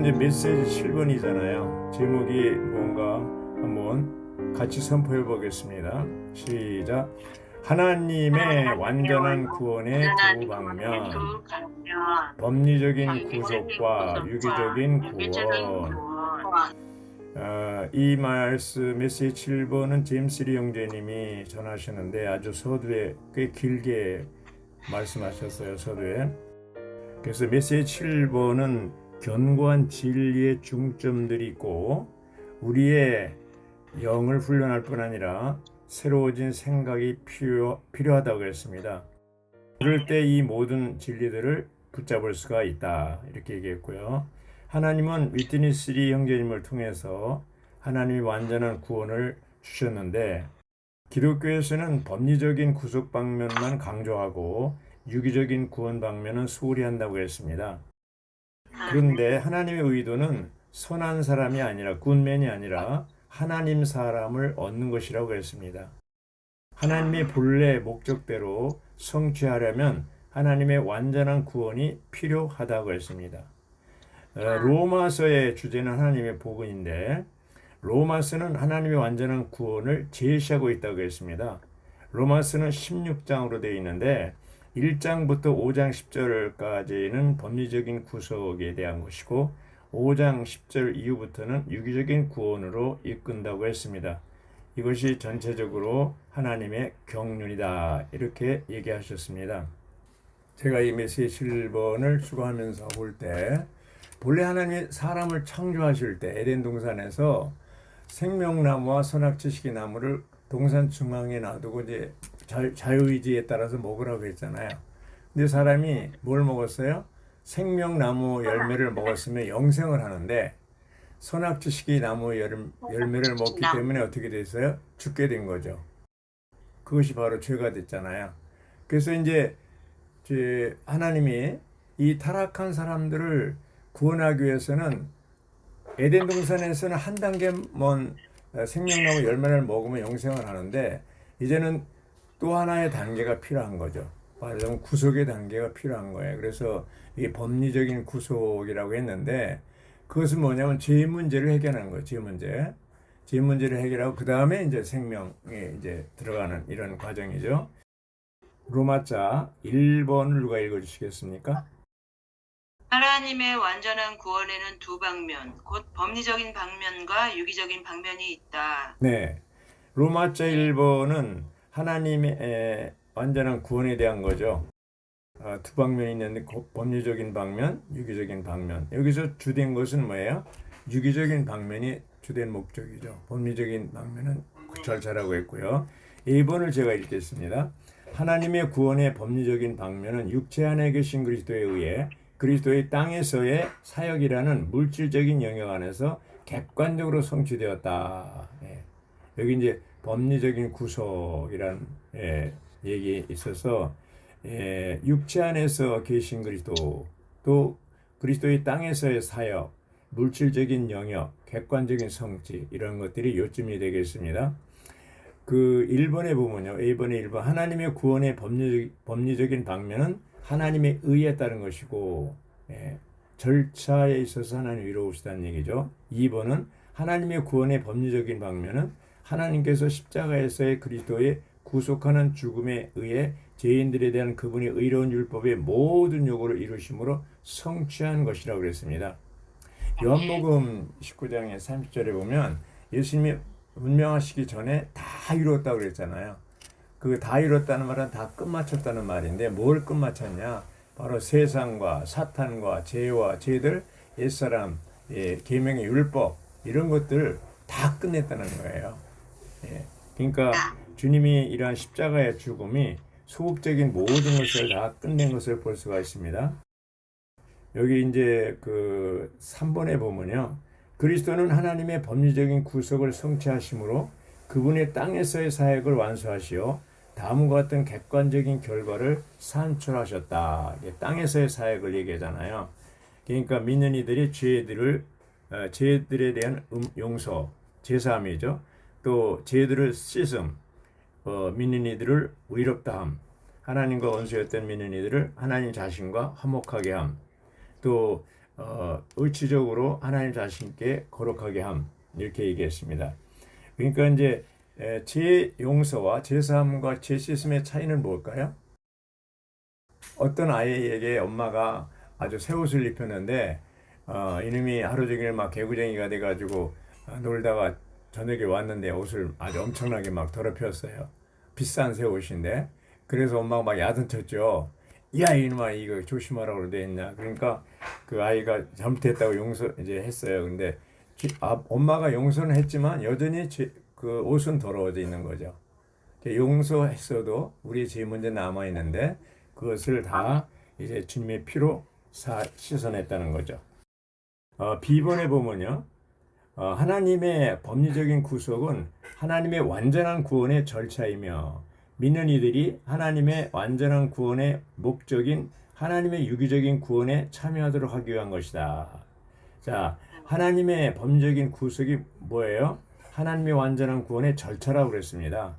이제 메시지 7번이잖아요. 제목이 뭔가 한번 같이 선포해 보겠습니다. 시작. 하나님의 완전한 구원의 두 방면, 법리적인 구속과 유기적인 구원. 이 메시지 7번은 제임스 리 형제님이 전하시는데 아주 서두에 꽤 길게 말씀하셨어요. 서두에. 그래서 메시지 7번은 견고한 진리의 중점들이 있고 우리의 영을 훈련할 뿐 아니라 새로워진 생각이 필요하다고 했습니다. 그럴 때 이 모든 진리들을 붙잡을 수가 있다 이렇게 얘기했고요. 하나님은 위트니스 리 형제님을 통해서 하나님이 완전한 구원을 주셨는데 기독교에서는 법리적인 구속 방면만 강조하고 유기적인 구원 방면은 소홀히 한다고 했습니다. 그런데 하나님의 의도는 선한 사람이 아니라 굿맨이 아니라 하나님 사람을 얻는 것이라고 했습니다. 하나님의 본래 목적대로 성취하려면 하나님의 완전한 구원이 필요하다고 했습니다. 로마서의 주제는 하나님의 복음인데 로마서는 하나님의 완전한 구원을 제시하고 있다고 했습니다. 로마서는 16장으로 되어 있는데 1장부터 5장 10절까지는 법리적인 구속에 대한 것이고 5장 10절 이후부터는 유기적인 구원으로 이끈다고 했습니다. 이것이 전체적으로 하나님의 경륜이다 이렇게 얘기하셨습니다. 제가 이 메시지 7번을 수고하면서 볼 때 본래 하나님이 사람을 창조하실 때 에덴 동산에서 생명나무와 선악지식의 나무를 동산 중앙에 놔두고 이제 자유의지에 따라서 먹으라고 했잖아요. 근데 사람이 뭘 먹었어요? 생명나무 열매를 먹었으면 영생을 하는데 선악지식의 나무 열매를 먹기 때문에 어떻게 됐어요? 죽게 된 거죠. 그것이 바로 죄가 됐잖아요. 그래서 이제 하나님이 이 타락한 사람들을 구원하기 위해서는 에덴 동산에서는 한 단계 먼 생명나무 열매를 먹으면 영생을 하는데 이제는 또 하나의 단계가 필요한 거죠. 말하자면 구속의 단계가 필요한 거예요. 그래서 이게 법리적인 구속이라고 했는데 그것은 뭐냐면 죄 문제를 해결하는 거예요. 죄 문제를 해결하고 그 다음에 이제 생명에 이제 들어가는 이런 과정이죠. 로마자 1번을 누가 읽어주시겠습니까? 하나님의 완전한 구원에는 두 방면, 곧 법리적인 방면과 유기적인 방면이 있다. 네. 로마자 1번은 하나님의 완전한 구원에 대한 거죠. 두 방면이 있는데 법리적인 방면, 유기적인 방면. 여기서 주된 것은 뭐예요? 유기적인 방면이 주된 목적이죠. 법리적인 방면은 절차라고 했고요. 2번을 제가 읽겠습니다. 하나님의 구원의 법리적인 방면은 육체 안에 계신 그리스도에 의해 그리스도의 땅에서의 사역이라는 물질적인 영역 안에서 객관적으로 성취되었다. 예. 여기 이제 법리적인 구속이라는 얘기 있어서 육체 안에서 계신 그리스도 또 그리스도의 땅에서의 사역, 물질적인 영역, 객관적인 성취 이런 것들이 요점이 되겠습니다. 그 1번에 보면요. A번의 1번 하나님의 구원의 법리적인 방면은 하나님의 의에 따른 것이고 절차에 있어서 하나님 이루시다는 얘기죠. 2번은 하나님의 구원의 법리적인 방면은 하나님께서 십자가에서의 그리스도의 구속하는 죽음에 의해 죄인들에 대한 그분의 의로운 율법의 모든 요구를 이루심으로 성취한 것이라고 그랬습니다. 요한복음 19장의 30절에 보면 예수님이 운명하시기 전에 다 이루었다고 그랬잖아요. 그 다 이뤘다는 말은 다 끝마쳤다는 말인데 뭘 끝마쳤냐? 바로 세상과 사탄과 죄와 죄들, 옛사람, 계명의 율법 이런 것들 다 끝냈다는 거예요. 그러니까 주님이 이러한 십자가의 죽음이 소극적인 모든 것을 다 끝낸 것을 볼 수가 있습니다. 여기 이제 그 3번에 보면요. 그리스도는 하나님의 법리적인 구속을 성취하심으로 그분의 땅에서의 사역을 완수하시어 다음과 같은 객관적인 결과를 산출하셨다. 땅에서의 사역을 얘기하잖아요. 그러니까 믿는 이들이 죄들에 대한 용서, 제사함이죠. 또 죄들을 씻음, 믿는 이들을 의롭다 함, 하나님과 원수였던 믿는 이들을 하나님 자신과 화목하게 함, 또 의치적으로 하나님 자신께 거룩하게 함 이렇게 얘기했습니다. 그러니까 이제 제 용서와 제 사함과 제 씻음의 차이는 뭘까요? 어떤 아이에게 엄마가 아주 새 옷을 입혔는데 이놈이 하루 종일 막 개구쟁이가 돼가지고 놀다가 저녁에 왔는데 옷을 아주 엄청나게 막 더럽혔어요. 비싼 새 옷인데. 그래서 엄마가 막 야단쳤죠. 야 이놈아 이거 조심하라고 돼 있냐. 그러니까 그 아이가 잘못했다고 용서 이제 했어요. 근데 엄마가 용서는 했지만 여전히 그 옷은 더러워져 있는 거죠. 용서했어도 우리의 죄 문제 남아 있는데 그것을 다 이제 주님의 피로 씻어냈다는 거죠. B번에 보면요. 하나님의 법리적인 구속은 하나님의 완전한 구원의 절차이며 믿는 이들이 하나님의 완전한 구원의 목적인 하나님의 유기적인 구원에 참여하도록 하기 위한 것이다. 자, 하나님의 법리적인 구속이 뭐예요? 하나님의 완전한 구원의 절차라고 그랬습니다.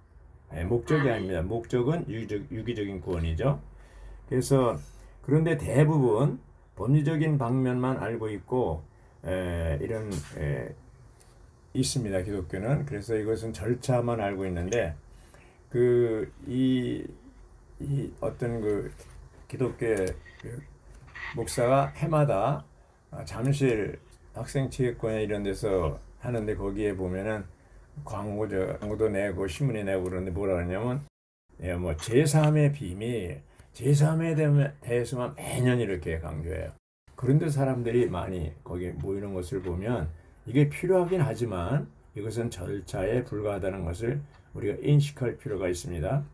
목적이 아닙니다. 목적은 유기적인 구원이죠. 그래서 그런데 대부분 법리적인 방면만 알고 있고 이런 있습니다. 기독교는. 그래서 이것은 절차만 알고 있는데 이 어떤 그 기독교의 목사가 해마다 잠실 학생체육관에 이런 데서 하는데 거기에 보면은 광고도 내고 신문에 내고 그러는데 뭐라 그러냐면 뭐 제3의 비밀, 제3에 대해서만 매년 이렇게 강조해요. 그런데 사람들이 많이 거기 모이는 것을 보면 이게 필요하긴 하지만 이것은 절차에 불과하다는 것을 우리가 인식할 필요가 있습니다.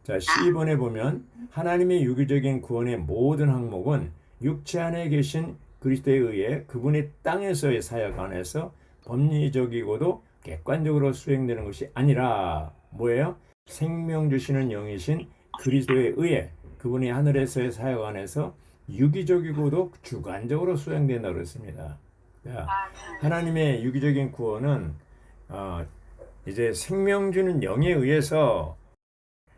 자, 12번에 보면 하나님의 유기적인 구원의 모든 항목은 육체 안에 계신 그리스도에 의해 그분의 땅에서의 사역 안에서 법리적이고도 객관적으로 수행되는 것이 아니라 뭐예요? 생명 주시는 영이신 그리스도에 의해 그분이 하늘에서의 사역 안에서 유기적이고도 주관적으로 수행된다고 그랬습니다. 자, 하나님의 유기적인 구원은 이제 생명 주는 영에 의해서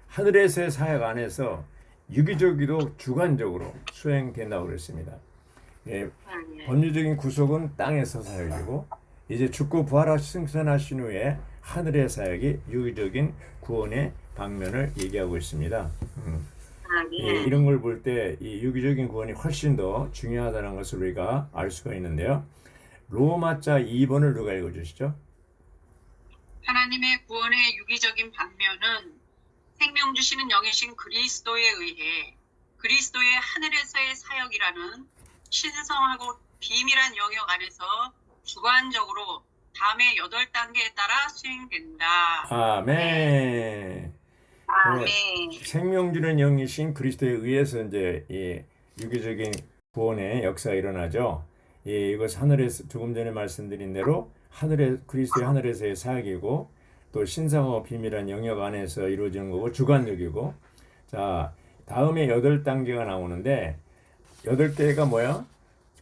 하늘에서의 사역 안에서 유기적이도 주관적으로 수행된다고 그랬습니다. 법리적인 구속은 땅에서 사역이고 이제 죽고 부활하신 승천하신 후에 하늘의 사역이 유기적인 구원의 방면을 얘기하고 있습니다. 이런 걸 볼 때 이 유기적인 구원이 훨씬 더 중요하다는 것을 우리가 알 수가 있는데요. 로마자 2번을 누가 읽어주시죠? 하나님의 구원의 유기적인 방면은 생명 주시는 영이신 그리스도에 의해 그리스도의 하늘에서의 사역이라는 신성하고 비밀한 영역 안에서 주관적으로 다음의 8단계에 따라 수행된다. 아멘. 아멘. 생명 주는 영이신 그리스도에 의해서 이제 이 유기적인 구원의 역사가 일어나죠. 이것 하늘에서 조금 전에 말씀드린 대로 그리스도의 하늘에서의 사역이고 또 신성하고 비밀한 영역 안에서 이루어지는 거고 주관적이고. 자, 다음에 8단계가 나오는데 8개가 뭐야?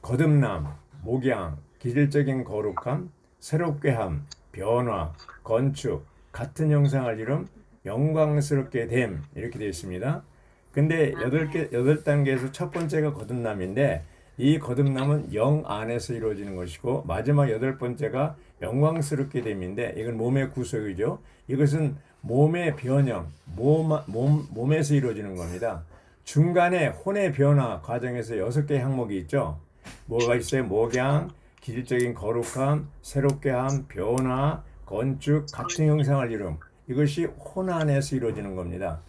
거듭남, 목양, 기질적인 거룩함, 새롭게 함, 변화, 건축, 같은 형상을 이룸, 영광스럽게 됨 이렇게 되어 있습니다. 근데 8단계에서 첫 번째가 거듭남인데 이 거듭남은 영 안에서 이루어지는 것이고 마지막 8번째가 영광스럽게 됨인데 이건 몸의 구속이죠. 이것은 몸의 변형, 몸에서 이루어지는 겁니다. 중간에 혼의 변화 과정에서 6개의 항목이 있죠. 뭐가 있어요? 목양, 기질적인 거룩함, 새롭게 함, 변화, 건축, 같은 형상을 이룸. 이것이 혼 안에서 이루어지는 겁니다.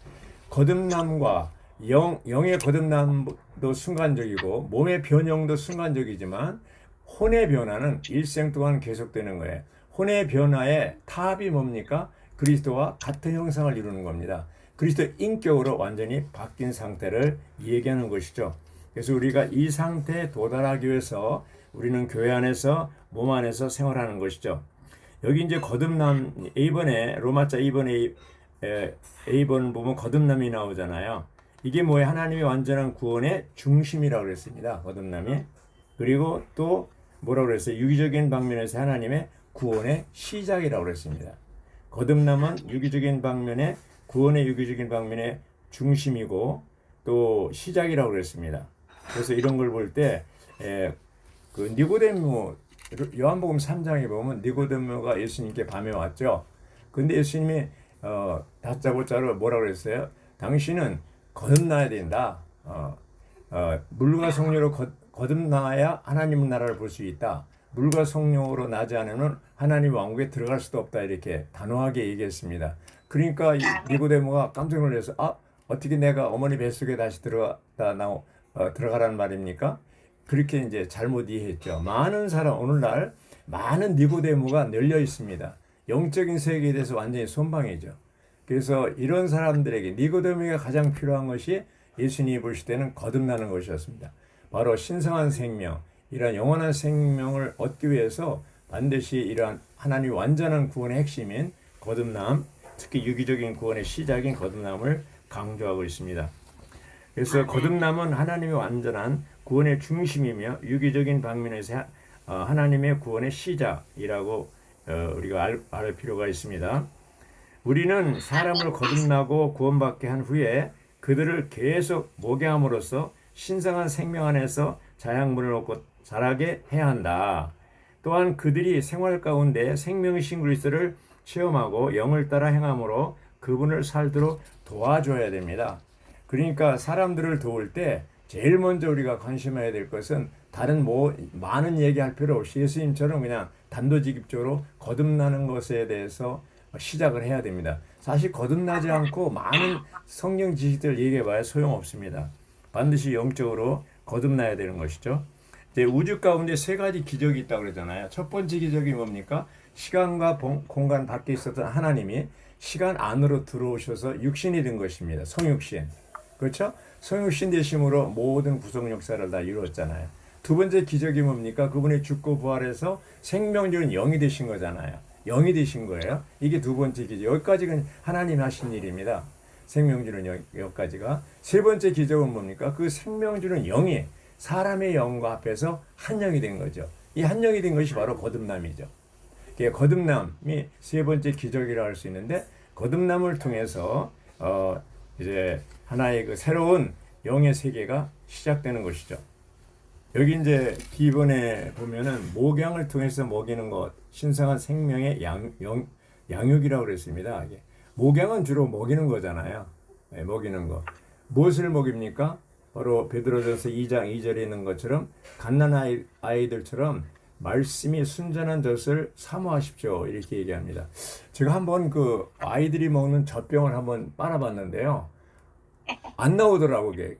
거듭남과 영의 거듭남도 순간적이고 몸의 변형도 순간적이지만 혼의 변화는 일생 동안 계속되는 거예요. 혼의 변화의 탑이 뭡니까? 그리스도와 같은 형상을 이루는 겁니다. 그리스도 인격으로 완전히 바뀐 상태를 얘기하는 것이죠. 그래서 우리가 이 상태에 도달하기 위해서 우리는 교회 안에서 몸 안에서 생활하는 것이죠. 여기 이제 거듭남 A번에 로마자 2번에 A번 보면 거듭남이 나오잖아요. 이게 뭐예요? 하나님의 완전한 구원의 중심이라고 그랬습니다. 거듭남이. 그리고 또 뭐라고 그랬어요? 유기적인 방면에서 하나님의 구원의 시작이라고 그랬습니다. 거듭남은 유기적인 방면에 구원의 유기적인 방면의 중심이고 또 시작이라고 그랬습니다. 그래서 이런 걸 볼 때 그 니고데모 요한복음 3장에 보면 니고데모가 예수님께 밤에 왔죠. 근데 예수님이 다짜고짜로 뭐라 그랬어요? 당신은 거듭나야 된다. 물과 성령으로 거듭나야 하나님 나라를 볼 수 있다. 물과 성령으로 나지 않으면 하나님 왕국에 들어갈 수도 없다. 이렇게 단호하게 얘기했습니다. 그러니까 니고데모가 깜짝 놀라서 어떻게 내가 어머니 뱃속에 다시 들어가라는 말입니까? 그렇게 이제 잘못 이해했죠. 많은 사람 오늘날 많은 니고데모가 널려 있습니다. 영적인 세계에 대해서 완전히 손방이죠. 그래서 이런 사람들에게 니고데모가 가장 필요한 것이 예수님이 보실 때는 거듭나는 것이었습니다. 바로 신성한 생명, 이러한 영원한 생명을 얻기 위해서 반드시 이러한 하나님 완전한 구원의 핵심인 거듭남, 특히 유기적인 구원의 시작인 거듭남을 강조하고 있습니다. 그래서 거듭남은 하나님의 완전한 구원의 중심이며 유기적인 방면에서 하나님의 구원의 시작이라고 우리가 알 필요가 있습니다. 우리는 사람을 거듭나고 구원받게 한 후에 그들을 계속 목양함으로써 신성한 생명 안에서 자양분을 얻고 자라게 해야 한다. 또한 그들이 생활 가운데 생명이신 그리스도를 체험하고 영을 따라 행함으로 그분을 살도록 도와줘야 됩니다. 그러니까 사람들을 도울 때 제일 먼저 우리가 관심해야 될 것은 다른 많은 얘기할 필요 없이 예수님처럼 그냥 단도직입적으로 거듭나는 것에 대해서 시작을 해야 됩니다. 사실 거듭나지 않고 많은 성경 지식들 얘기해봐야 소용없습니다. 반드시 영적으로 거듭나야 되는 것이죠. 이제 우주 가운데 세 가지 기적이 있다고 그러잖아요. 첫 번째 기적이 뭡니까? 시간과 공간 밖에 있었던 하나님이 시간 안으로 들어오셔서 육신이 된 것입니다. 성육신. 그렇죠? 성육신 되심으로 모든 구속 역사를 다 이루었잖아요. 두 번째 기적이 뭡니까? 그분이 죽고 부활해서 생명적인 영이 되신 거잖아요. 영이 되신 거예요. 이게 두 번째 기적. 여기까지는 하나님 하신 일입니다. 생명 주는 여기까지가. 세 번째 기적은 뭡니까? 그 생명 주는 영이 사람의 영과 합해서 한 영이 된 거죠. 이 한 영이 된 것이 바로 거듭남이죠. 거듭남이 세 번째 기적이라 할 수 있는데, 거듭남을 통해서 이제 하나의 그 새로운 영의 세계가 시작되는 것이죠. 여기 이제 기본에 보면은 목양을 통해서 먹이는 것, 신성한 생명의 양육이라고 그랬습니다. 목양은 주로 먹이는 거잖아요. 네, 먹이는 거. 무엇을 먹입니까? 바로 베드로전서 2장 2절에 있는 것처럼 갓난 아이들처럼 말씀이 순전한 젖을 사모하십시오. 이렇게 얘기합니다. 제가 한번 그 아이들이 먹는 젖병을 한번 빨아봤는데요. 안 나오더라고요.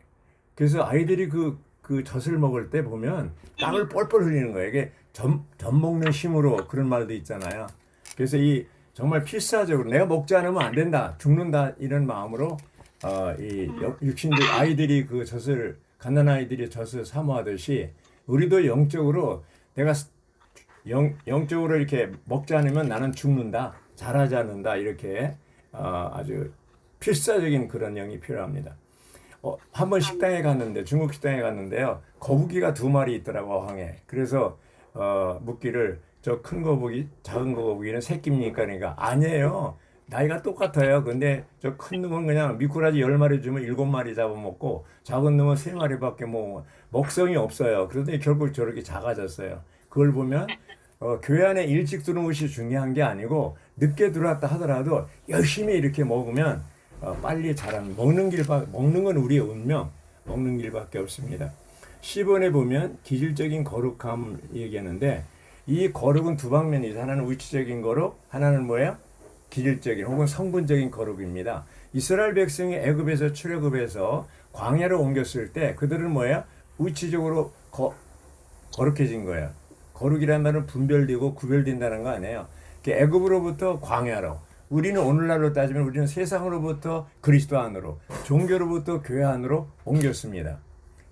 그래서 아이들이 그 젖을 먹을 때 보면 땀을 뻘뻘 흘리는 거예요. 이게 젖 먹는 힘으로 그런 말도 있잖아요. 그래서 이 정말 필사적으로 내가 먹지 않으면 안 된다, 죽는다 이런 마음으로 이 육신들 아이들이 그 젖을 갓난 아이들이 젖을 사모하듯이 우리도 영적으로 내가 영적으로 이렇게 먹지 않으면 나는 죽는다, 자라지 않는다 이렇게 아주 필사적인 그런 영이 필요합니다. 한번 식당에 갔는데 중국 식당에 갔는데요. 거북이가 2마리 있더라고 어항에. 그래서 묻기를 저 큰 거북이, 작은 거북이는 새끼입니까? 그러니까 아니에요. 나이가 똑같아요. 근데 저 큰 놈은 그냥 미꾸라지 10마리 주면 7마리 잡아먹고 작은 놈은 3마리밖에 뭐 먹성이 없어요. 그런데 결국 저렇게 작아졌어요. 그걸 보면 교회 안에 일찍 들어온 것이 중요한 게 아니고 늦게 들어왔다 하더라도 열심히 이렇게 먹으면 빨리 자라는 먹는 건 우리의 운명, 먹는 길밖에 없습니다. 10원에 보면 기질적인 거룩함 얘기하는데 이 거룩은 두 방면이죠. 하나는 위치적인 거룩, 하나는 뭐예요? 기질적인 혹은 성분적인 거룩입니다. 이스라엘 백성이 애굽에서 출애굽해서 광야로 옮겼을 때 그들은 뭐예요? 위치적으로 거룩해진 거예요. 거룩이라는 말은 분별되고 구별된다는 거 아니에요. 애굽으로부터 광야로, 우리는 오늘날로 따지면 우리는 세상으로부터 그리스도 안으로, 종교로부터 교회 안으로 옮겼습니다.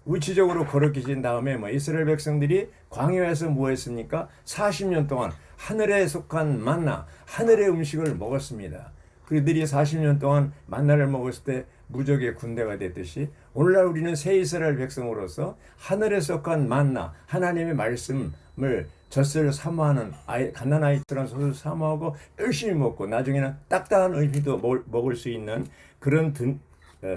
위치적으로 거룩해진 다음에 이스라엘 백성들이 광야에서 뭐 했습니까? 40년 동안 하늘에 속한 만나, 하늘의 음식을 먹었습니다. 그들이 40년 동안 만나를 먹었을 때 무적의 군대가 됐듯이 오늘날 우리는 새 이스라엘 백성으로서 하늘에 속한 만나, 하나님의 말씀을 젖을 사모하는 갓난 아이처럼 젖을 사모하고 열심히 먹고 나중에는 딱딱한 의미도 먹을 수 있는 그런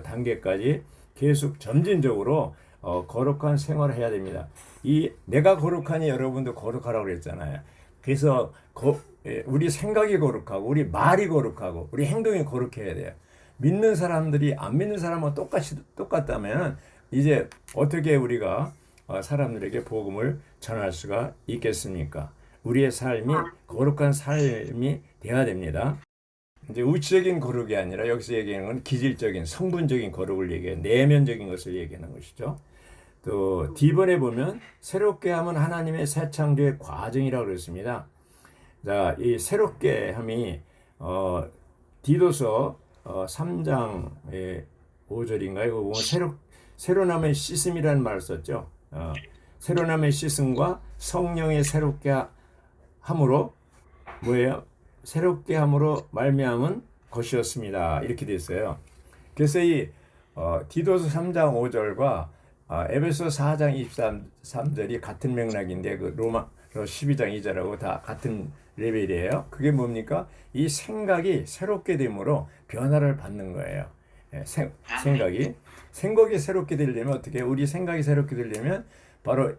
단계까지 계속 점진적으로 거룩한 생활을 해야 됩니다. 이 내가 거룩하니 여러분도 거룩하라고 그랬잖아요. 그래서 우리 생각이 거룩하고 우리 말이 거룩하고 우리 행동이 거룩해야 돼요. 믿는 사람들이 안 믿는 사람과 똑같다면 이제 어떻게 우리가 사람들에게 복음을 전할 수가 있겠습니까? 우리의 삶이 거룩한 삶이 돼야 됩니다. 이제 우치적인 거룩이 아니라 여기서 얘기하는 건 기질적인 성분적인 거룩을 얘기해요. 내면적인 것을 얘기하는 것이죠. 또 D번에 보면 새롭게 함은 하나님의 새 창조의 과정이라고 그랬습니다. 자, 이 새롭게 함이 디도서 3장 5절인가요? 그거 보면 새로남의 씻음이라는 말을 썼죠. 새로남의 씻음과 성령의 새롭게 함으로 뭐예요? 새롭게 함으로 말미암은 것이었습니다. 이렇게 돼 있어요. 그래서 이 디도서 3장 5절과 에베소 4장 23절이 같은 맥락인데 그 로마서 12장 2절하고 다 같은 레벨이에요. 그게 뭡니까? 이 생각이 새롭게 됨으로 변화를 받는 거예요. 생각이 새롭게 되려면 어떻게? 우리 생각이 새롭게 되려면 바로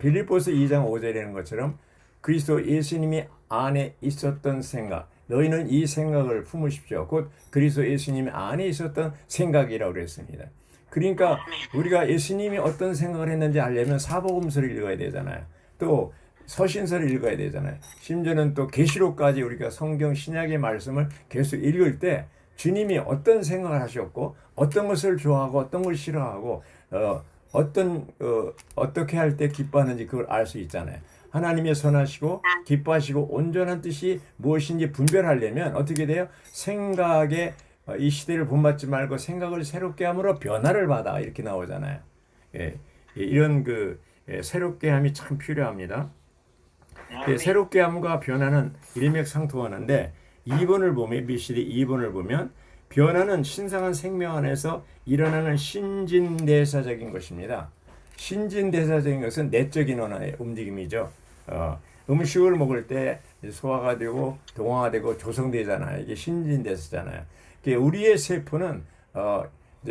빌립보서 2장 5절이라는 것처럼 그리스도 예수님이 안에 있었던 생각, 너희는 이 생각을 품으십시오. 곧 그리스도 예수님이 안에 있었던 생각이라고 그랬습니다. 그러니까 우리가 예수님이 어떤 생각을 했는지 알려면 사복음서를 읽어야 되잖아요. 또 서신서를 읽어야 되잖아요. 심지어는 또 계시록까지 우리가 성경 신약의 말씀을 계속 읽을 때 주님이 어떤 생각을 하셨고 어떤 것을 좋아하고 어떤 걸 싫어하고 어떻게 할 때 기뻐하는지 그걸 알 수 있잖아요. 하나님의 선하시고 기뻐하시고 온전한 뜻이 무엇인지 분별하려면 어떻게 돼요? 생각에 이 시대를 본받지 말고 생각을 새롭게 함으로 변화를 받아 이렇게 나오잖아요. 이런 새롭게 함이 참 필요합니다. 새롭게 함과 변화는 일맥상통하는데 2번을 보면 BCD 2번을 보면 변화는 신성한 생명 안에서 일어나는 신진대사적인 것입니다. 신진대사적인 것은 내적인 언어의 움직임이죠. 음식을 먹을 때 소화가 되고 동화가 되고 조성되잖아요. 이게 신진대사잖아요. 우리의 세포는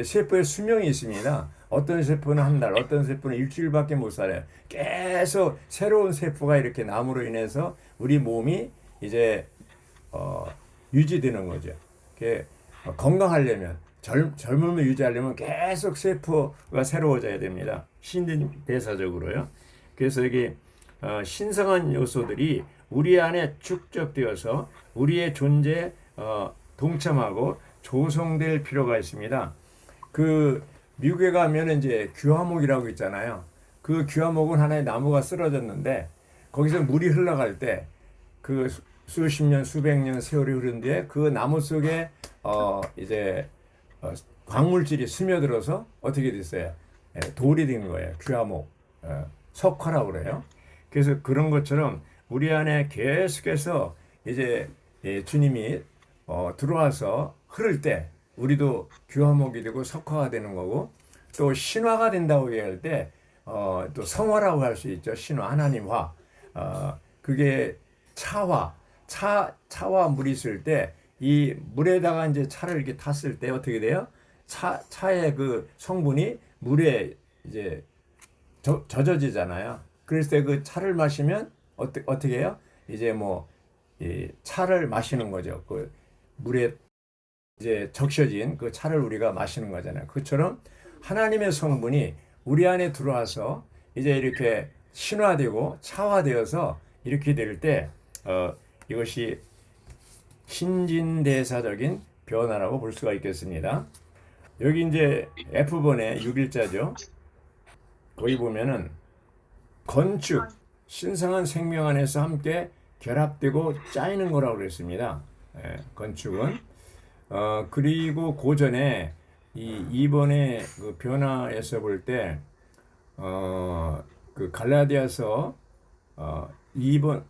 세포의 수명이 있습니다. 어떤 세포는 한 달, 어떤 세포는 일주일밖에 못 살아요. 계속 새로운 세포가 이렇게 남으로 인해서 우리 몸이 이제 유지되는 거죠. 건강하려면 젊음을 유지하려면 계속 세포가 새로워져야 됩니다. 신진대사적으로요. 그래서 이게 신성한 요소들이 우리 안에 축적되어서 우리의 존재에 동참하고 조성될 필요가 있습니다. 미국에 가면 이제 규화목이라고 있잖아요. 그 규화목은 하나의 나무가 쓰러졌는데 거기서 물이 흘러갈 때 수십 년, 수백 년 세월이 흐른 뒤에 그 나무 속에 이제 광물질이 스며들어서 어떻게 됐어요? 돌이 된 거예요. 규화목, 석화라고 그래요. 그래서 그런 것처럼 우리 안에 계속해서 이제 주님이 들어와서 흐를 때 우리도 규화목이 되고 석화가 되는 거고 또 신화가 된다고 얘기할 때 또 성화라고 할 수 있죠. 신화, 하나님화. 그게 차와 물이 있을 때 이 물에다가 이제 차를 이렇게 탔을 때 어떻게 돼요? 차의 그 성분이 물에 이제 젖어지잖아요. 그랬을 때 그 차를 마시면 어떻게 해요? 이제 이 차를 마시는 거죠. 그 물에 이제 적셔진 그 차를 우리가 마시는 거잖아요. 그처럼 하나님의 성분이 우리 안에 들어와서 이제 이렇게 신화되고 차화되어서 이렇게 될 때 이것이 신진대사적인 변화라고 볼 수가 있겠습니다. 여기 이제 F번의 6일자죠. 거기 보면은 건축, 신성한 생명 안에서 함께 결합되고 짜이는 거라고 그랬습니다. 건축은 그리고 그 전에 이 2번의 그 변화에서 볼 때 그 갈라디아서 2번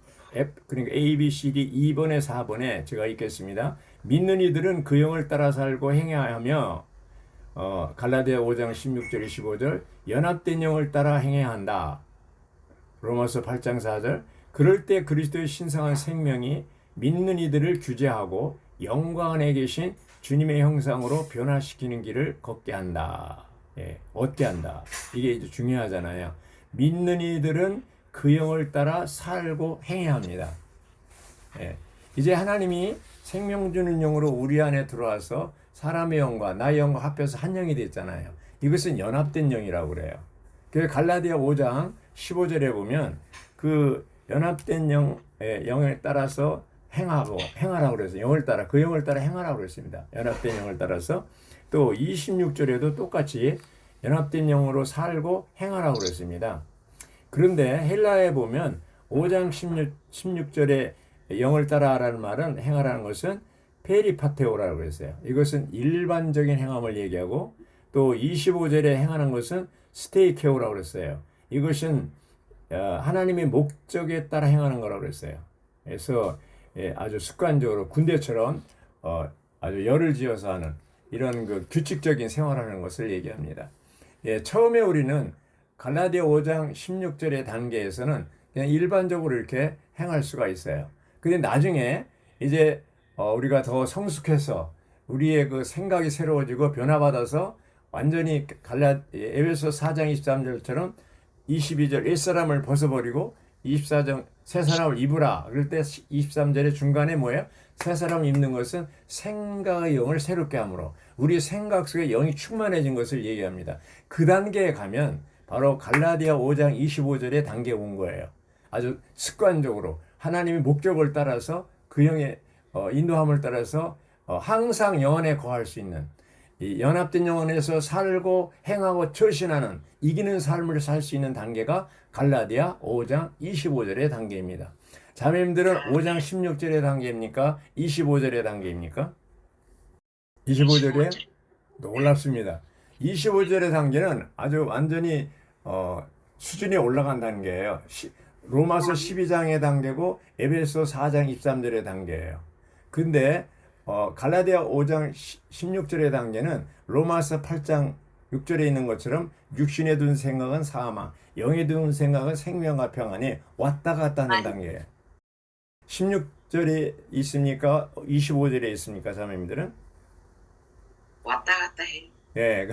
그러니까 A, B, C, D 2번에 4번에 제가 읽겠습니다. 믿는 이들은 그 영을 따라 살고 행해야 하며 갈라디아 5장 16절 25절 연합된 영을 따라 행해야 한다. 로마서 8장 4절 그럴 때 그리스도의 신성한 생명이 믿는 이들을 규제하고 영광 안에 계신 주님의 형상으로 변화시키는 길을 걷게 한다. 얻게 한다. 이게 이제 중요하잖아요. 믿는 이들은 그 영을 따라 살고 행해야 합니다. 이제 하나님이 생명 주는 영으로 우리 안에 들어와서 사람의 영과 나의 영과 합해서 한 영이 됐잖아요. 이것은 연합된 영이라고 그래요. 그래서 갈라디아 5장 15절에 보면 그 연합된 영에 따라서 행하라고 그랬어요. 영을 따라, 그 영을 따라 행하라고 그랬습니다. 연합된 영을 따라서. 또 26절에도 똑같이 연합된 영으로 살고 행하라고 그랬습니다. 그런데 헬라에 보면 5장 16절에 영을 따라라는 말은, 행하라는 것은 페리파테오라고 그랬어요. 이것은 일반적인 행함을 얘기하고, 또 25절에 행하는 것은 스테이케오라고 그랬어요. 이것은 하나님의 목적에 따라 행하는 거라고 그랬어요. 그래서 아주 습관적으로 군대처럼 아주 열을 지어서 하는 이런 그 규칙적인 생활하는 것을 얘기합니다. 처음에 우리는 갈라디아 5장 16절의 단계에서는 그냥 일반적으로 이렇게 행할 수가 있어요. 근데 나중에 이제 우리가 더 성숙해서 우리의 그 생각이 새로워지고 변화받아서 완전히 에베소 4장 23절처럼 22절 옛사람을 벗어버리고 24장 새 사람을 입으라. 그럴 때 23절의 중간에 뭐예요? 새 사람을 입는 것은 생각의 영을 새롭게 함으로 우리 생각 속에 영이 충만해진 것을 얘기합니다. 그 단계에 가면 바로 갈라디아 5장 25절의 단계에 온 거예요. 아주 습관적으로 하나님의 목적을 따라서 그 영의 인도함을 따라서 항상 영안에 거할 수 있는 이 연합된 영혼에서 살고 행하고 처신하는 이기는 삶을 살 수 있는 단계가 갈라디아 5장 25절의 단계입니다. 자매님들은 5장 16절의 단계입니까? 25절의 단계입니까? 25절에 놀랍습니다. 25절의 단계는 아주 완전히 수준이 올라간 단계예요. 로마서 12장의 단계고 에베소 4장 23절의 단계예요. 근데 갈라디아 5장 16절의 단계는 로마서 8장 6절에 있는 것처럼 육신에 둔 생각은 사망, 영에 둔 생각은 생명과 평안이 왔다 갔다 하는 단계예요. 16절에 있습니까? 25절에 있습니까? 자매님들은? 왔다 갔다 해. 네.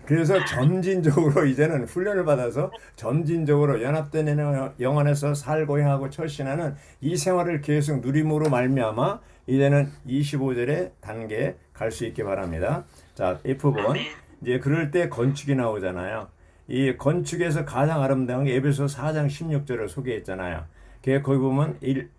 그래서 점진적으로 이제는 훈련을 받아서 점진적으로 연합된 영 안에서 살고 행하고 처신하는 이 생활을 계속 누림으로 말미암아 이제는 25절의 단계에 갈 수 있게 바랍니다. 자, F번. 이제 그럴 때 건축이 나오잖아요. 이 건축에서 가장 아름다운 게 에베소 4장 16절을 소개했잖아요. 거기 보면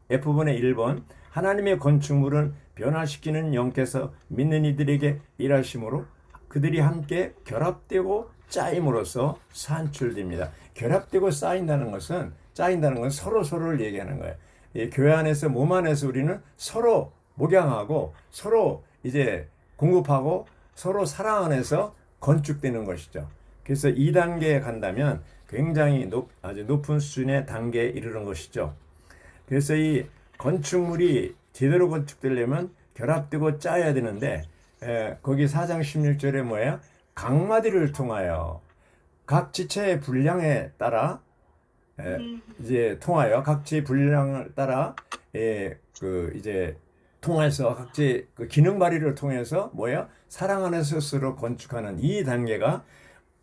F번의 1번. 하나님의 건축물은 변화시키는 영께서 믿는 이들에게 일하심으로 그들이 함께 결합되고 짜임으로써 산출됩니다. 결합되고 쌓인다는 것은 서로를 얘기하는 거예요. 이 교회 안에서 몸 안에서 우리는 서로 목양하고 서로 이제 공급하고 서로 사랑 안에서 건축되는 것이죠. 그래서 2단계에 간다면 굉장히 아주 높은 수준의 단계에 이르는 것이죠. 그래서 이 건축물이 제대로 건축되려면 결합되고 짜야 되는데 거기 4장 16절에 뭐예요? 각마디를 통하여 각 지체의 분량에 따라 이제 통하여 각지 분량을 따라 이제 통해서 각지 그 기능 발휘를 통해서 뭐예요? 사랑 안에서 스스로 건축하는 이 단계가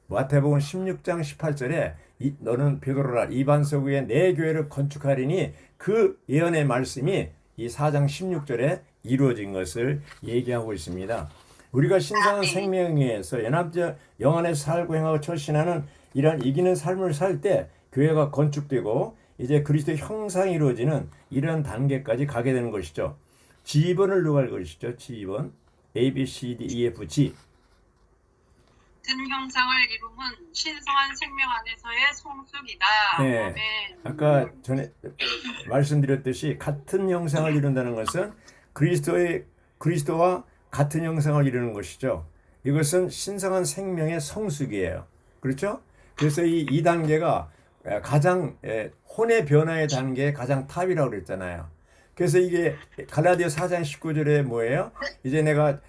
마태복음 16장 18절에 너는 베드로라 이 반석 위에 내 교회를 건축하리니 그 예언의 말씀이 이 4장 16절에 이루어진 것을 얘기하고 있습니다. 우리가 신성한 생명에서 연합적 영 안에서 살고 행하고 처신하는 이러한 이기는 삶을 살 때 교회가 건축되고 이제 그리스도의 형상이 이루어지는 이런 단계까지 가게 되는 것이죠. G번을 누가 할 것이죠? G번 A, B, C, D, E, F, G. 같은 형상을 이루면 신성한 생명 안에서의 성숙이다. 네. 아멘. 아까 전에 말씀드렸듯이 같은 형상을 이룬다는 것은 그리스도와 같은 형상을 이루는 것이죠. 이것은 신성한 생명의 성숙이에요. 그렇죠? 그래서 이 2단계가 가장 혼의 변화의 단계의 가장 탑이라고 그랬잖아요. 그래서 이게 갈라디아 4장 19절에 뭐예요? 이제 내가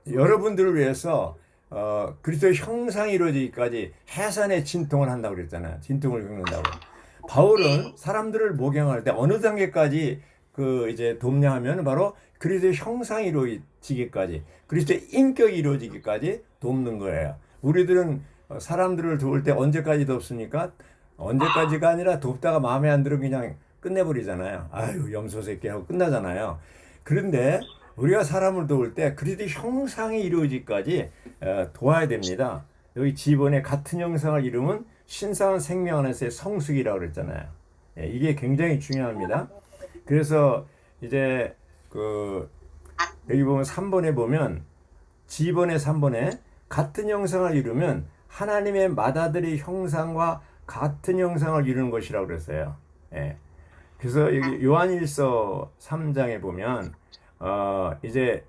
여러분들을 위해서 그리스도의 형상이 이루어지기까지 해산의 진통을 한다고 그랬잖아요. 진통을 겪는다고. 바울은 사람들을 목양할 때 어느 단계까지 이제 돕냐하면 바로 그리스도의 형상이 이루어지기까지, 그리스도의 인격이 이루어지기까지 돕는 거예요. 우리들은 사람들을 도울 때 언제까지 돕습니까? 언제까지가 아니라 돕다가 마음에 안 들어 그냥 끝내버리잖아요. 아유, 염소 새끼 하고 끝나잖아요. 그런데 우리가 사람을 도울 때 그리스도의 형상이 이루어지기까지 도와야 됩니다. 여기 지번에 같은 형상을 이루면 신성한 생명 안에서의 성숙이라고 그랬잖아요. 이게 굉장히 중요합니다. 그래서 이제 여기 보면 3번에 보면 지번의 3번에 같은 형상을 이루면 하나님의 맏아들의 형상과 같은 형상을 이루는 것이라고 그랬어요. 그래서 여기 요한일서 3장에 보면 이제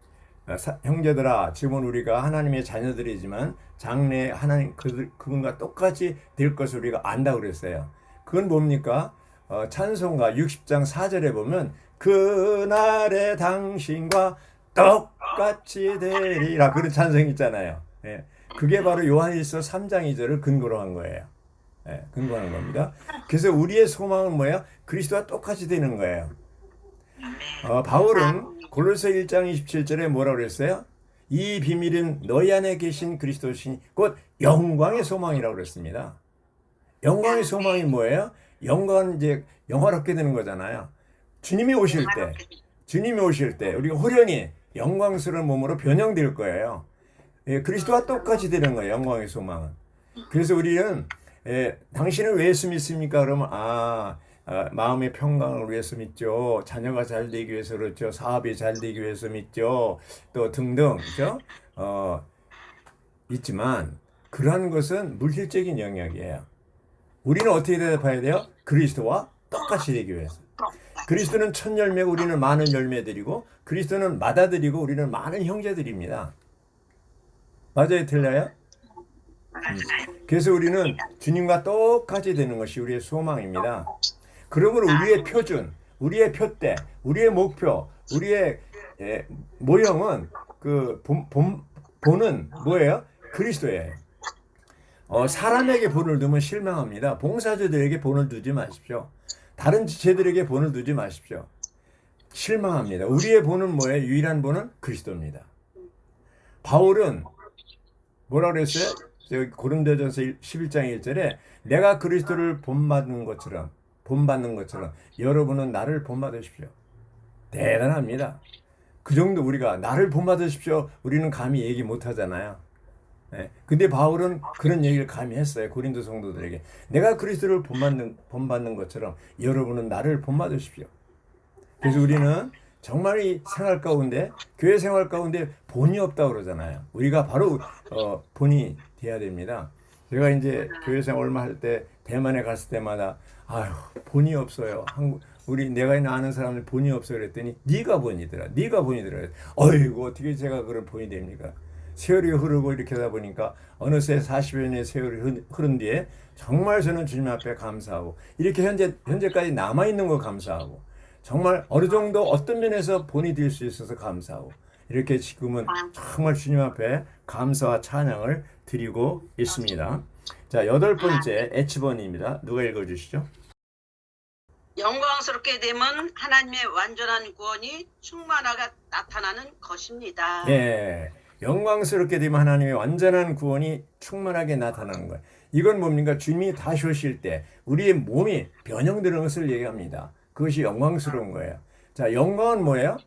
형제들아, 지금은 우리가 하나님의 자녀들이지만 장래 하나님 그분과 똑같이 될 것을 우리가 안다고 그랬어요. 그건 뭡니까? 찬송가 60장 4절에 보면 그날에 당신과 똑같이 되리라, 그런 찬송이 있잖아요. 그게 바로 요한일서 3장 2절을 근거로 한 거예요. 근거하는 겁니다. 그래서 우리의 소망은 뭐예요? 그리스도와 똑같이 되는 거예요. 바울은 골로새 1장 27절에 뭐라고 그랬어요? 이 비밀은 너희 안에 계신 그리스도시니 곧 영광의 소망이라고 그랬습니다. 영광의 소망이 뭐예요? 영광은 이제 영화롭게 되는 거잖아요. 주님이 오실 때 우리가 호련히 영광스러운 몸으로 변형될 거예요. 그리스도와 똑같이 되는 거예요, 영광의 소망은. 그래서 우리는 당신은 왜 예수 믿습니까? 그러면 마음의 평강을 위해서 믿죠. 자녀가 잘 되기 위해서 그렇죠. 사업이 잘 되기 위해서 믿죠. 또 등등, 그렇죠? 있지만 그러한 것은 물질적인 영역이에요. 우리는 어떻게 대답해야 돼요? 그리스도와 똑같이 되기 위해서. 그리스도는 첫 열매고 우리는 많은 열매들이고, 그리스도는 맏아들이고 우리는 많은 형제들입니다. 맞아요, 틀려요? 그래서 우리는 주님과 똑같이 되는 것이 우리의 소망입니다. 그러므로 우리의 표준, 우리의 표대, 우리의 목표, 우리의 모형은 본은 뭐예요? 그리스도예요. 사람에게 본을 두면 실망합니다. 봉사자들에게 본을 두지 마십시오. 다른 지체들에게 본을 두지 마십시오. 실망합니다. 우리의 본은 뭐예요? 유일한 본은 그리스도입니다. 바울은 뭐라 그랬어요? 고린도전서 11장 1절에 내가 그리스도를 본받는 것처럼 여러분은 나를 본받으십시오. 대단합니다. 그 정도 우리가 나를 본받으십시오. 우리는 감히 얘기 못하잖아요. 근데 바울은 그런 얘기를 감히 했어요. 고린도 성도들에게. 내가 그리스도를 본받는 것처럼 여러분은 나를 본받으십시오. 그래서 우리는 정말 이 생활 가운데, 교회 생활 가운데 본이 없다고 그러잖아요. 우리가 바로 본이 돼야 됩니다. 제가 이제 교회 생활 얼마 할 때 대만에 갔을 때마다 본이 없어요. 내가 아는 사람들 본이 없어요. 그랬더니 네가 본이더라. 어이구, 어떻게 제가 그런 본이 됩니까? 세월이 흐르고 이렇게 하다 보니까 어느새 40여 년의 세월이 흐른 뒤에 정말 저는 주님 앞에 감사하고, 이렇게 현재까지 남아있는 거 감사하고, 정말 어느 정도 어떤 면에서 본이 될 수 있어서 감사하고, 이렇게 지금은 정말 주님 앞에 감사와 찬양을 드리고 있습니다. 자, 8번째 H번입니다. 누가 읽어주시죠? 영광스럽게 되면 하나님의 완전한 구원이 충만하게 나타나는 것입니다. 네, 영광스럽게 되면 하나님의 완전한 구원이 충만하게 나타나는 거예요. 이건 뭡니까? 주님이 다시 오실 때 우리의 몸이 변형되는 것을 얘기합니다. 그것이 영광스러운 거예요. 자, 영광은 뭐예요?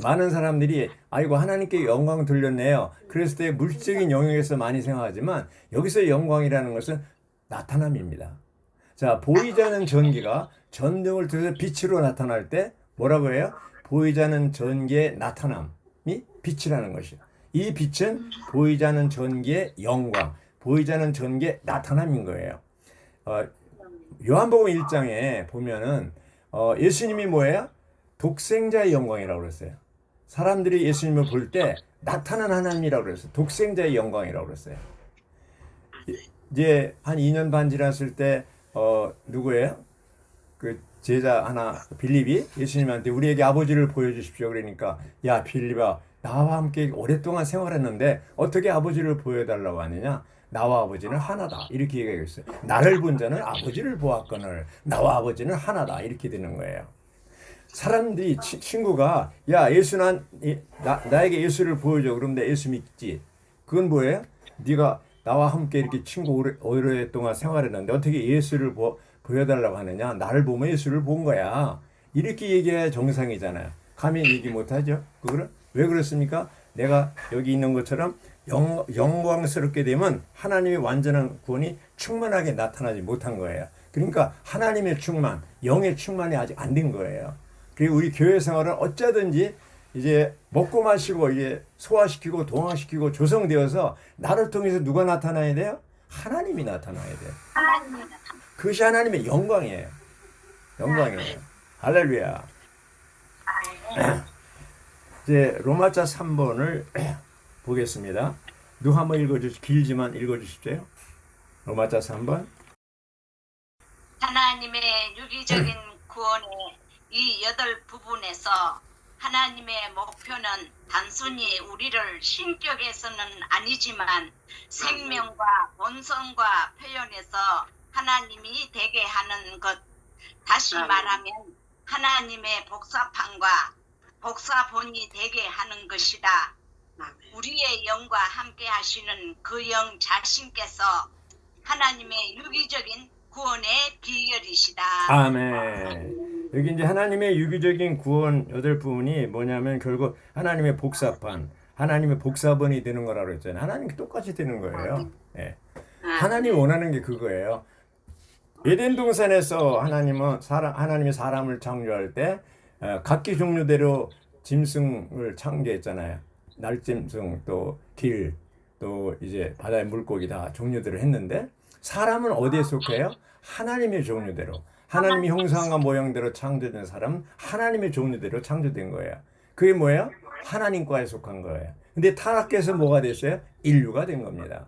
많은 사람들이 아이고 하나님께 영광 돌렸네요. 그랬을 때 물질적인 영역에서 많이 생각하지만 여기서 영광이라는 것은 나타남입니다. 자, 보이지 않는 전기가 전등을 통해서 빛으로 나타날 때 뭐라고 해요? 보이지 않는 전기의 나타남이 빛이라는 것이요. 이 빛은 보이지 않는 전기의 영광, 보이지 않는 전기의 나타남인 거예요. 요한복음 1장에 보면은 예수님이 뭐예요? 독생자의 영광이라고 그랬어요. 사람들이 예수님을 볼 때 나타난 하나님이라고 그랬어요. 독생자의 영광이라고 그랬어요. 이제 한 2년 반 지났을 때 누구예요? 그 제자 하나, 빌립이 예수님한테 우리에게 아버지를 보여주십시오. 그러니까 야 빌립아, 나와 함께 오랫동안 생활했는데 어떻게 아버지를 보여달라고 하느냐? 나와 아버지는 하나다, 이렇게 얘기했어요. 나를 본 자는 아버지를 보았거늘 나와 아버지는 하나다, 이렇게 되는 거예요. 사람들이 친구가 야 예수 나에게 예수를 보여줘. 그럼 내 예수 믿지. 그건 뭐예요? 네가 나와 함께 이렇게 친구 오랫동안 생활했는데 어떻게 예수를 보여달라고 하느냐? 나를 보면 예수를 본 거야. 이렇게 얘기해야 정상이잖아요. 감히 얘기 못하죠. 그거를 왜 그렇습니까? 내가 여기 있는 것처럼 영광스럽게 되면 하나님의 완전한 구원이 충만하게 나타나지 못한 거예요. 그러니까 하나님의 충만, 영의 충만이 아직 안 된 거예요. 그리고 우리 교회 생활은 어쩌든지 이제 먹고 마시고 이제 소화시키고 동화시키고 조성되어서 나를 통해서 누가 나타나야 돼요? 하나님이 나타나야 돼요. 그것이 하나님의 영광이에요. 영광이에요. 할렐루야. 이제 로마자 3번을 보겠습니다. 누가 한번 길지만 읽어주십시오. 로마자 3번. 하나님의 유기적인 구원의 이 8부분에서 하나님의 목표는 단순히 우리를 신격에서는 아니지만 생명과 본성과 표현에서 하나님이 되게 하는 것, 다시 말하면 하나님의 복사본이 되게 하는 것이다. 우리의 영과 함께 하시는 그 영 자신께서 하나님의 유기적인 구원의 비결이시다. 아멘. 여기 이제 하나님의 유기적인 구원 8부분이 뭐냐면 결국 하나님의 복사판, 하나님의 복사본이 되는 거라고 그랬잖아요. 하나님께 똑같이 되는 거예요. 예. 하나님이 원하는 게 그거예요. 에덴 동산에서 하나님이 사람을 창조할 때 각기 종류대로 짐승을 창조했잖아요. 날짐승, 또 길, 또 이제 바다의 물고기 다 종류대로 했는데 사람은 어디에 속해요? 하나님의 종류대로. 하나님의 형상과 모양대로 창조된 사람은 하나님의 종류대로 창조된 거예요. 그게 뭐예요? 하나님과에 속한 거예요. 근데 타락해서 뭐가 됐어요? 인류가 된 겁니다.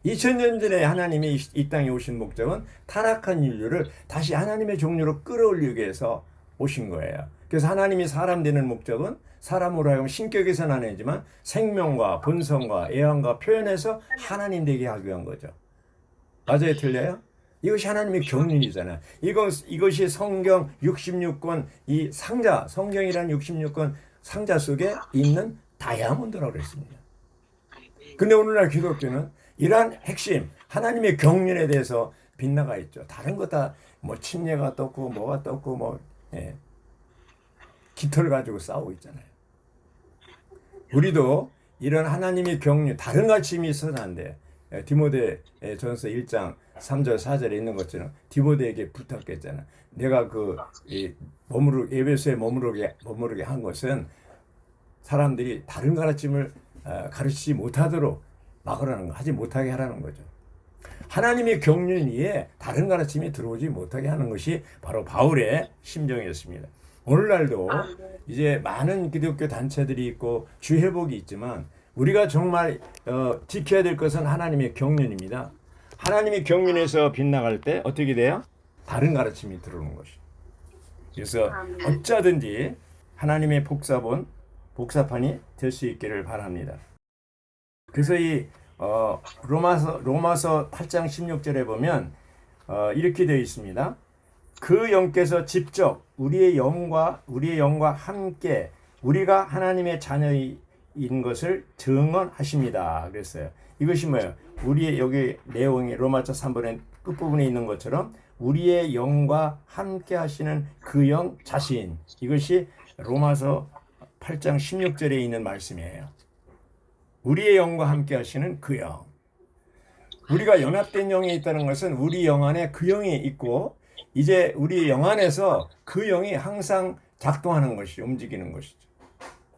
2000년 전에 하나님이 이 땅에 오신 목적은 타락한 인류를 다시 하나님의 종류로 끌어올리기 위해서 오신 거예요. 그래서 하나님이 사람 되는 목적은 사람으로 하여금 신격에서는 아니지만 생명과 본성과 애환과 표현에서 하나님 되게 하기 위한 거죠. 맞아요? 틀려요? 이것이 하나님의 경륜이잖아요. 이것이 성경 66권 이 상자, 성경이라는 66권 상자 속에 있는 다이아몬드라고 그랬습니다. 근데 오늘날 기독교는 이러한 핵심, 하나님의 경륜에 대해서 빗나가 있죠. 다른 거 다 뭐 침례가 떴고 뭐가 떴고 깃털 가지고 싸우고 있잖아요. 우리도 이런 하나님의 경륜, 다른 가르침이 있어서는 안 돼. 디모데전서 1장 3절 4절에 있는 것처럼 디모데에게 부탁했잖아. 내가 에베소에 머무르게 한 것은 사람들이 다른 가르침을 가르치지 못하도록 막으라는 거, 하지 못하게 하라는 거죠. 하나님의 경륜 위에 다른 가르침이 들어오지 못하게 하는 것이 바로 바울의 심정이었습니다. 오늘날도 이제 많은 기독교 단체들이 있고 주회복이 있지만 우리가 정말 지켜야 될 것은 하나님의 경륜입니다. 하나님의 경륜에서 빗나갈 때 어떻게 돼요? 다른 가르침이 들어오는 것이. 그래서 어쩌든지 하나님의 복사판이 될 수 있기를 바랍니다. 그래서 이 로마서 8장 16절에 보면 이렇게 되어 있습니다. 그 영께서 직접 우리의 영과 함께 우리가 하나님의 자녀인 것을 증언하십니다. 그랬어요. 이것이 뭐예요? 우리의 여기 내용이 로마서 3번의 끝부분에 있는 것처럼 우리의 영과 함께 하시는 그 영 자신. 이것이 로마서 8장 16절에 있는 말씀이에요. 우리의 영과 함께 하시는 그 영. 우리가 연합된 영이 있다는 것은 우리 영 안에 그 영이 있고 이제 우리 영 안에서 그 영이 항상 작동하는 것이죠. 움직이는 것이죠.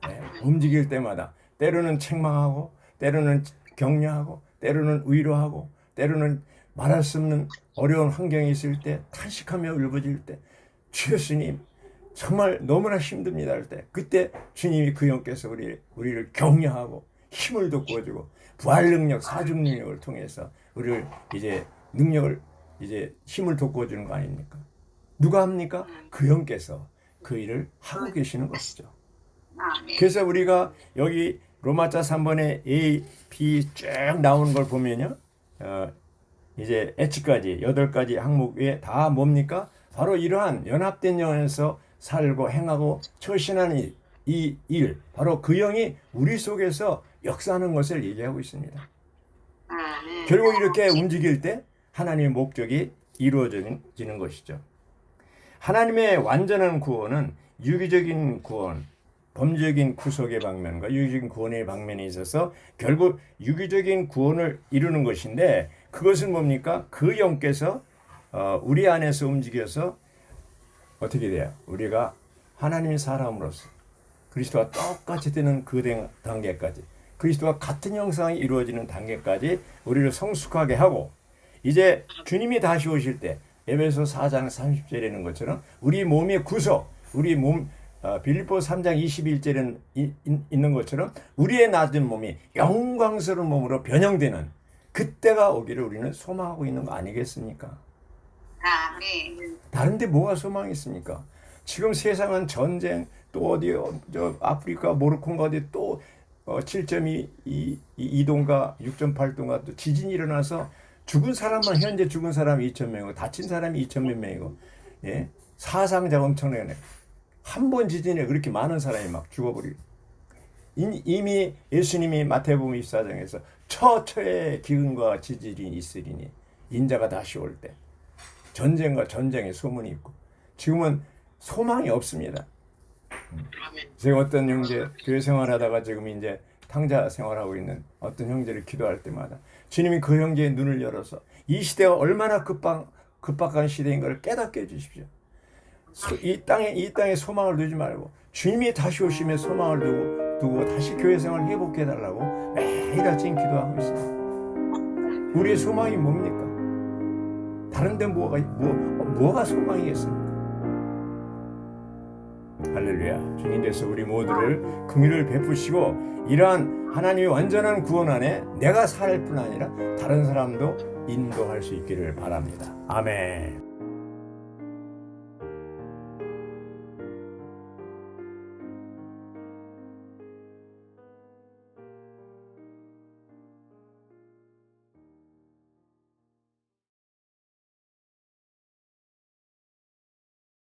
네, 움직일 때마다 때로는 책망하고 때로는 격려하고 때로는 위로하고 때로는 말할 수 없는 어려운 환경이 있을 때 탄식하며 울부짖을 때 주 예수님 정말 너무나 힘듭니다 할 때 그때 주님이 그 영께서 우리를 격려하고 힘을 돋궈주고 부활 능력, 사중 능력을 통해서 우리를 이제 힘을 돋궈주는 거 아닙니까? 누가 합니까? 그 영께서 그 일을 하고 계시는 것이죠. 그래서 우리가 여기 로마자 3번에 A, B 쭉 나오는 걸 보면요. 이제 H까지 8가지 항목 위에 다 뭡니까? 바로 이러한 연합된 영에서 살고 행하고 처신하는 이 일, 바로 그 영이 우리 속에서 역사하는 것을 얘기하고 있습니다. 아멘. 결국 이렇게 움직일 때 하나님의 목적이 이루어지는 것이죠. 하나님의 완전한 구원은 유기적인 구원, 범죄적인 구속의 방면과 유기적인 구원의 방면에 있어서 결국 유기적인 구원을 이루는 것인데, 그것은 뭡니까? 그 영께서 우리 안에서 움직여서 어떻게 돼요? 우리가 하나님의 사람으로서 그리스도와 똑같이 되는 그 단계까지, 그리스도와 같은 형상이 이루어지는 단계까지 우리를 성숙하게 하고, 이제 주님이 다시 오실 때 에베소 4장 30절에 있는 것처럼 우리 몸의 구속, 우리 몸 빌립보 3장 21절에 있는 것처럼 우리의 낮은 몸이 영광스러운 몸으로 변형되는 그때가 오기를 우리는 소망하고 있는 거 아니겠습니까? 아멘. 다른데 뭐가 소망이 있습니까? 지금 세상은 전쟁, 또 어디 저 아프리카 모로콘가 어디 또 7.2동가 6.8동가 또 지진이 일어나서 죽은 사람만 현재 죽은 사람이 2,000명이고 다친 사람이 2,000몇 명이고, 예? 사상자가 엄청나네. 한 번 지진에 그렇게 많은 사람이 막 죽어버리고, 이미 예수님이 마태복음 24장에서 처처의 기근과 지진이 있으리니 인자가 다시 올 때 전쟁과 전쟁의 소문이 있고, 지금은 소망이 없습니다. 제가 어떤 형제 교회 생활하다가 지금 이제 탕자 생활하고 있는 어떤 형제를 기도할 때마다 주님이 그 형제의 눈을 열어서 이 시대가 얼마나 급박한 시대인가를 깨닫게 해주십시오. 이 땅에 소망을 두지 말고 주님이 다시 오시면 소망을 두고 다시 교회 생활을 회복해 달라고 매일 아침 기도하고 있습니다. 우리의 소망이 뭡니까? 다른 데 뭐가 소망이겠습니까? 할렐루야. 주님께서 우리 모두를 긍휼을 베푸시고 이러한 하나님의 완전한 구원 안에 내가 살 뿐 아니라 다른 사람도 인도할 수 있기를 바랍니다. 아멘.